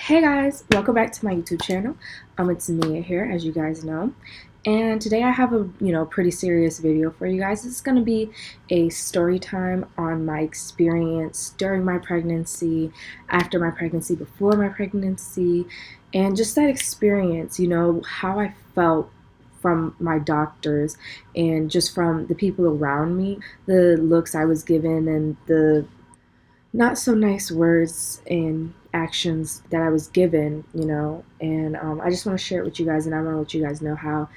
Hey guys, welcome back to my YouTube channel. It's Mia here, as you guys know. And today I have a, pretty serious video for you guys. This is going to be a story time on my experience during my pregnancy, after my pregnancy, before my pregnancy, and just that experience, how I felt from my doctors and just from the people around me, the looks I was given and the not so nice words and actions that I was given, and I just want to share it with you guys, and I want to let you guys know how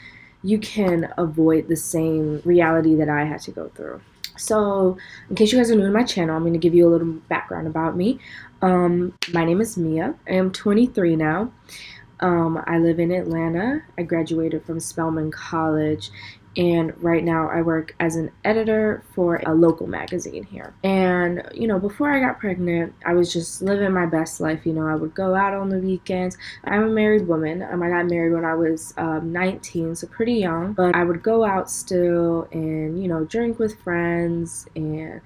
you can avoid the same reality that I had to go through. So, in case you guys are new to my channel, I'm going to give you a little background about me. My name is Mia. I am 23 now. I live in Atlanta. I graduated from Spelman College, and right now I work as an editor for a local magazine here. And, before I got pregnant, I was just living my best life. I would go out on the weekends. I'm a married woman. I got married when I was 19, so pretty young. But I would go out still and, drink with friends and,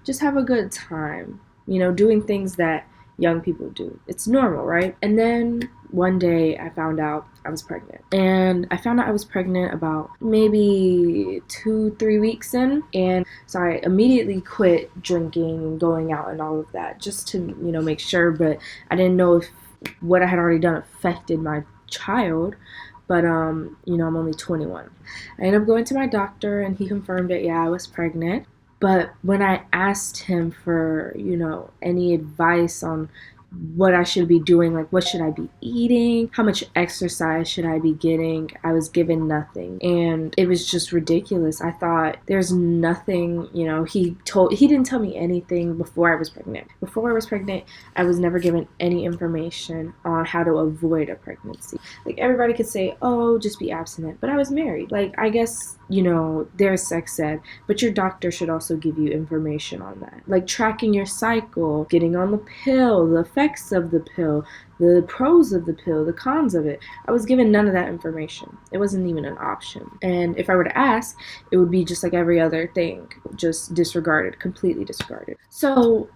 just have a good time, doing things that young people do. It's normal, right? And then one day I found out I was pregnant. And I found out I was pregnant about maybe 2-3 weeks in. And so I immediately quit drinking and going out and all of that just to, make sure. But I didn't know if what I had already done affected my child. But, I'm only 21. I ended up going to my doctor and he confirmed that, yeah, I was pregnant. But when I asked him for, any advice on what I should be doing, like what should I be eating, how much exercise should I be getting, I was given nothing. And it was just ridiculous. I thought there's nothing, he didn't tell me anything before I was pregnant. Before I was pregnant, I was never given any information on how to avoid a pregnancy. Like everybody could say, oh, just be abstinent. But I was married. Like, I guess, there's sex ed, but your doctor should also give you information on that. Like tracking your cycle, getting on the pill, the effects of the pill, the pros of the pill, the cons of it. I was given none of that information. It wasn't even an option. And if I were to ask, it would be just like every other thing, just disregarded, completely disregarded. So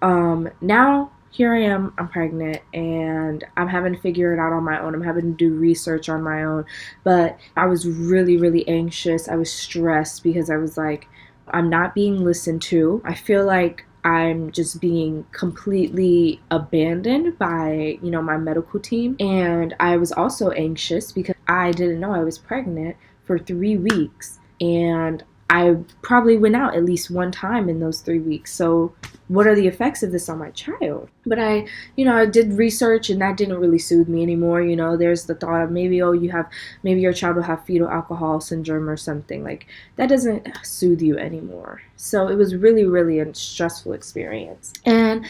now here I am, I'm pregnant, and I'm having to figure it out on my own. I'm having to do research on my own. But I was really, really anxious. I was stressed because I was like, I'm not being listened to. I feel like I'm just being completely abandoned by, my medical team. And I was also anxious because I didn't know I was pregnant for 3 weeks. And I probably went out at least one time in those 3 weeks. So what are the effects of this on my child? But I did research and that didn't really soothe me anymore. There's the thought of maybe your child will have fetal alcohol syndrome or something. Like that doesn't soothe you anymore. So it was really, really a stressful experience. And,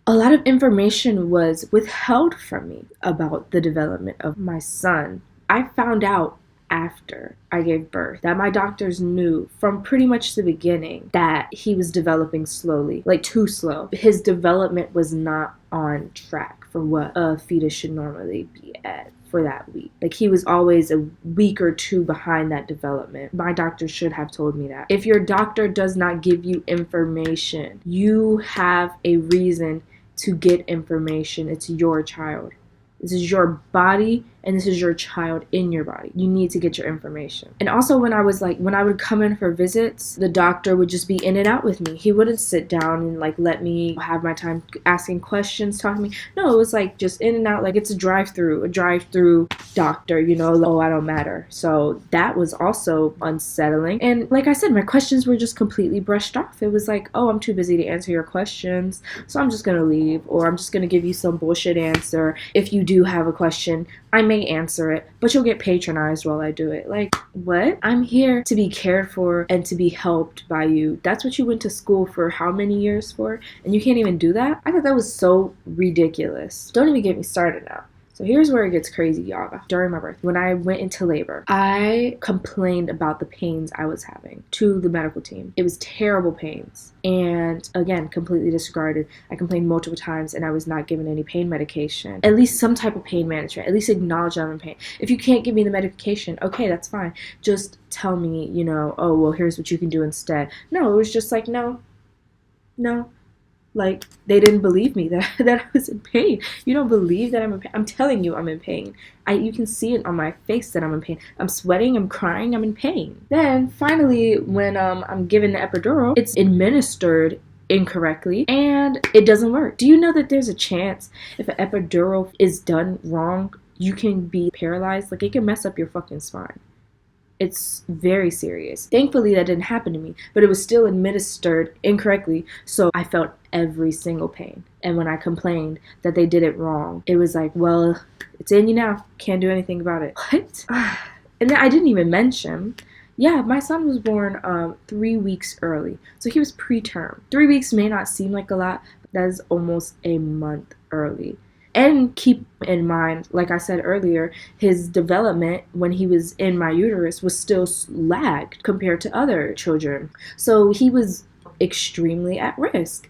a lot of information was withheld from me about the development of my son. I found out after I gave birth that my doctors knew from pretty much the beginning that he was developing slowly, like too slow. His development was not on track for what a fetus should normally be at for that week. Like he was always a week or two behind that development. My doctor should have told me that. If your doctor does not give you information, you have a reason to get information. It's your child. This is your body and this is your child in your body. You need to get your information. And also when I would come in for visits, the doctor would just be in and out with me. He wouldn't sit down and let me have my time asking questions, talking to me. No, it was just in and out, like it's a drive-through doctor, oh, I don't matter. So that was also unsettling. And like I said, my questions were just completely brushed off. It was like, oh, I'm too busy to answer your questions, so I'm just gonna leave, or I'm just gonna give you some bullshit answer. If you do have a question, I may answer it, but you'll get patronized while I do it. Like, what? I'm here to be cared for and to be helped by you. That's what you went to school for how many years for? And you can't even do that? I thought that was so ridiculous. Don't even get me started now. So here's where it gets crazy, y'all. During my birth, when I went into labor, I complained about the pains I was having to the medical team. It was terrible pains. And again, completely disregarded. I complained multiple times and I was not given any pain medication. At least some type of pain management. At least acknowledge I'm in pain. If you can't give me the medication, okay, that's fine. Just tell me, oh, well, here's what you can do instead. No, it was just like, no, Like, they didn't believe me that, that I was in pain. You don't believe that I'm in pain? I'm telling you I'm in pain. You can see it on my face that I'm in pain. I'm sweating, I'm crying, I'm in pain. Then finally, when I'm given the epidural, it's administered incorrectly and it doesn't work. Do you know that there's a chance if an epidural is done wrong, you can be paralyzed? Like, it can mess up your fucking spine. It's very serious. Thankfully, that didn't happen to me, but it was still administered incorrectly, so I felt every single pain. And when I complained that they did it wrong, it was like, well, it's in you now. Can't do anything about it. What? And then I didn't even mention, yeah, my son was born 3 weeks early, so he was preterm. 3 weeks may not seem like a lot, but that is almost a month early. And keep in mind, like I said earlier, his development when he was in my uterus was still lagged compared to other children. So he was extremely at risk.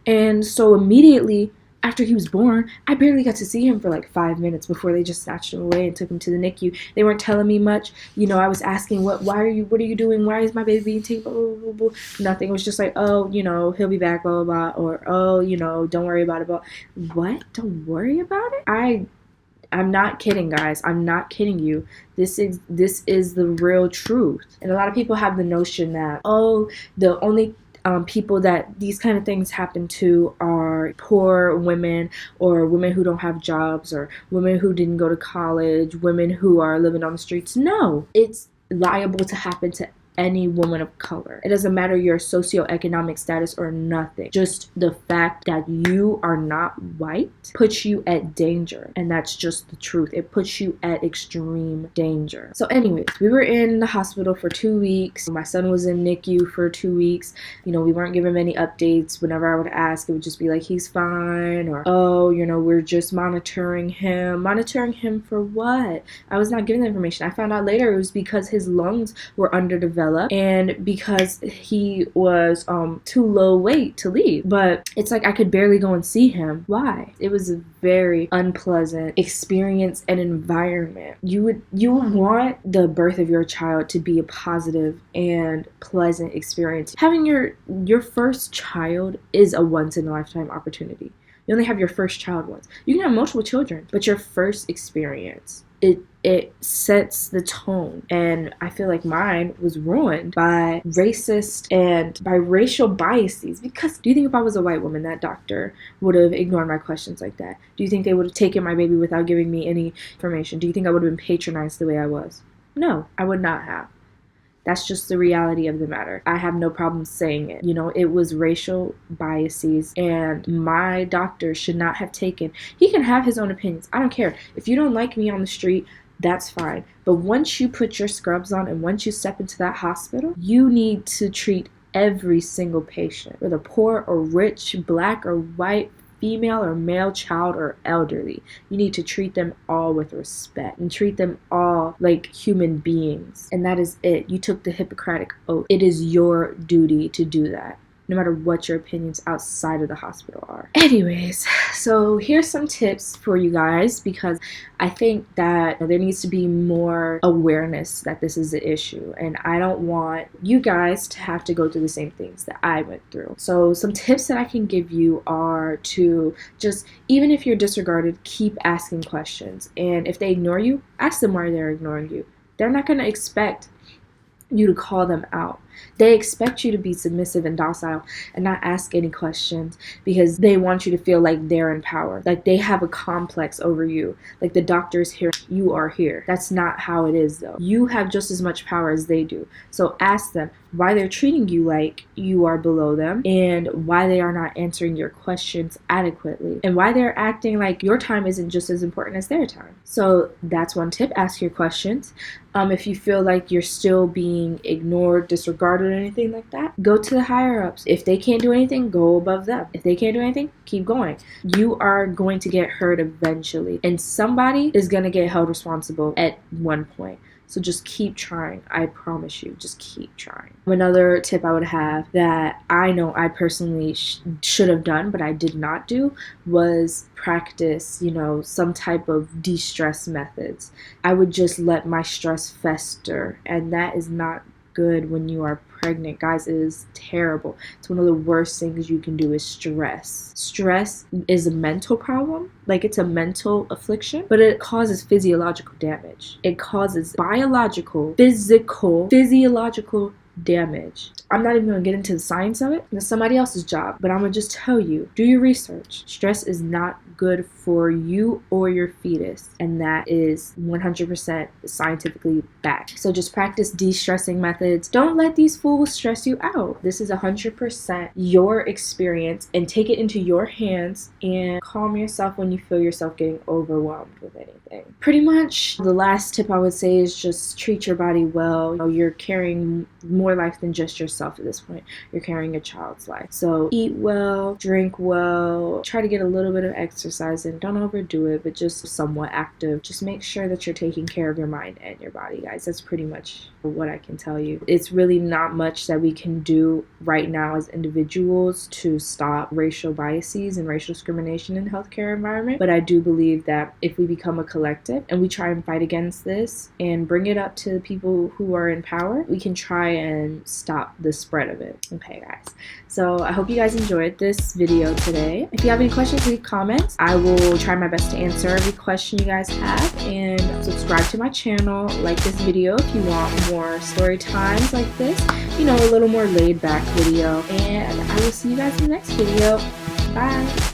And so immediately after he was born, I barely got to see him for like 5 minutes before they just snatched him away and took him to the NICU. They weren't telling me much. You know, I was asking, what are you doing? Why is my baby being taken? Blah, blah, blah, blah. Nothing. It was just like, oh, you know, he'll be back, blah, blah, blah. Or, oh, you know, don't worry about it. But what? Don't worry about it? I'm not kidding, guys. I'm not kidding you. This is the real truth. And a lot of people have the notion that, oh, the only people that these kind of things happen to are poor women or women who don't have jobs or women who didn't go to college, women who are living on the streets. No, it's liable to happen to any woman of color. It doesn't matter your socioeconomic status or nothing. Just the fact that you are not white puts you at danger. And that's just the truth. It puts you at extreme danger. So anyways, we were in the hospital for 2 weeks. My son was in NICU for 2 weeks. You know, we weren't given many updates. Whenever I would ask, it would just be like, he's fine, or, oh, you know, we're just monitoring him. Monitoring him for what? I was not given the information. I found out later it was because his lungs were underdeveloped and because he was too low weight to leave. But it's like I could barely go and see him. Why? It was a very unpleasant experience and environment. You would want the birth of your child to be a positive and pleasant experience. Having your first child is a once in a lifetime opportunity. You only have your first child once. You can have multiple children, but your first experience, it sets the tone. And I feel like mine was ruined by racist and by racial biases. Because do you think if I was a white woman, that doctor would have ignored my questions like that? Do you think they would have taken my baby without giving me any information? Do you think I would have been patronized the way I was? No, I would not have. That's just the reality of the matter. I have no problem saying it. You know, it was racial biases, and my doctor should not have taken. He can have his own opinions. I don't care. If you don't like me on the street, that's fine. But once you put your scrubs on and once you step into that hospital, you need to treat every single patient, whether poor or rich, black or white, female or male, child or elderly. You need to treat them all with respect and treat them all like human beings. And that is it. You took the Hippocratic oath. It is your duty to do that, no matter what your opinions outside of the hospital are. Anyways, so here's some tips for you guys, because I think that there needs to be more awareness that this is an issue, and I don't want you guys to have to go through the same things that I went through. So some tips that I can give you are to just, even if you're disregarded, keep asking questions. And if they ignore you, ask them why they're ignoring you. They're not going to expect you to call them out. They expect you to be submissive and docile and not ask any questions, because they want you to feel like they're in power, like they have a complex over you, like the doctor's here, you are here. That's not how it is, though. You have just as much power as they do. So ask them why they're treating you like you are below them, and why they are not answering your questions adequately, and why they're acting like your time isn't just as important as their time. So that's one tip. Ask your questions. If you feel like you're still being ignored, disregarded, or anything like that, go to the higher ups. If they can't do anything, go above them. If they can't do anything, keep going. You are going to get heard eventually, and somebody is going to get held responsible at one point. So just keep trying. I promise you, just keep trying. Another tip I would have that I know I personally should have done, but I did not do, was practice, some type of de-stress methods. I would just let my stress fester, and that is not good when you are pregnant. Guys, it is terrible. It's one of the worst things you can do is stress. Stress is a mental problem. Like, it's a mental affliction, but it causes physiological damage. It causes biological, physiological damage. I'm not even going to get into the science of it. It's somebody else's job, but I'm going to just tell you, do your research. Stress is not good for you or your fetus, and that is 100% scientifically backed. So just practice de-stressing methods. Don't let these fools stress you out. This is 100% your experience, and take it into your hands and calm yourself when you feel yourself getting overwhelmed with anything. Pretty much the last tip I would say is just treat your body well. You know, you're carrying more life than just yourself at this point. You're carrying a child's life. So eat well, drink well, try to get a little bit of exercise in. Don't overdo it, but just somewhat active. Just make sure that you're taking care of your mind and your body, guys. That's pretty much what I can tell you. It's really not much that we can do right now as individuals to stop racial biases and racial discrimination in the healthcare environment, but I do believe that if we become a collective and we try and fight against this and bring it up to the people who are in power, we can try and stop the spread of it. Okay, guys, so I hope you guys enjoyed this video today. If you have any questions, leave comments. I will try my best to answer every question you guys have, and subscribe to my channel, like this video if you want more story times like this, you know, a little more laid back video, and I will see you guys in the next video. Bye.